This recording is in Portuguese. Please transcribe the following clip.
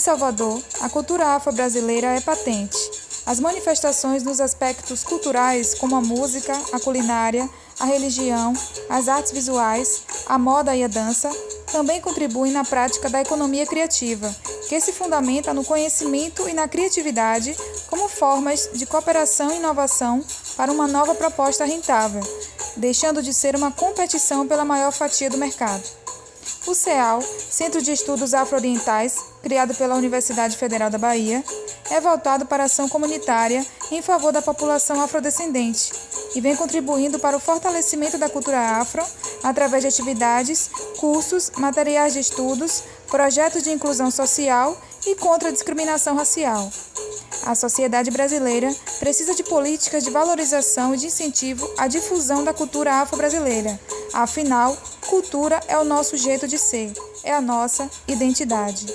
Salvador, a cultura afro-brasileira é patente. As manifestações nos aspectos culturais, como a música, a culinária, a religião, as artes visuais, a moda e a dança, também contribuem na prática da economia criativa, que se fundamenta no conhecimento e na criatividade como formas de cooperação e inovação para uma nova proposta rentável, deixando de ser uma competição pela maior fatia do mercado. O CEAL, Centro de Estudos Afro-Orientais, criado pela Universidade Federal da Bahia, é voltado para a ação comunitária em favor da população afrodescendente e vem contribuindo para o fortalecimento da cultura afro através de atividades, cursos, materiais de estudos, projetos de inclusão social e contra a discriminação racial. A sociedade brasileira precisa de políticas de valorização e de incentivo à difusão da cultura afro-brasileira. Afinal, cultura é o nosso jeito de ser, é a nossa identidade.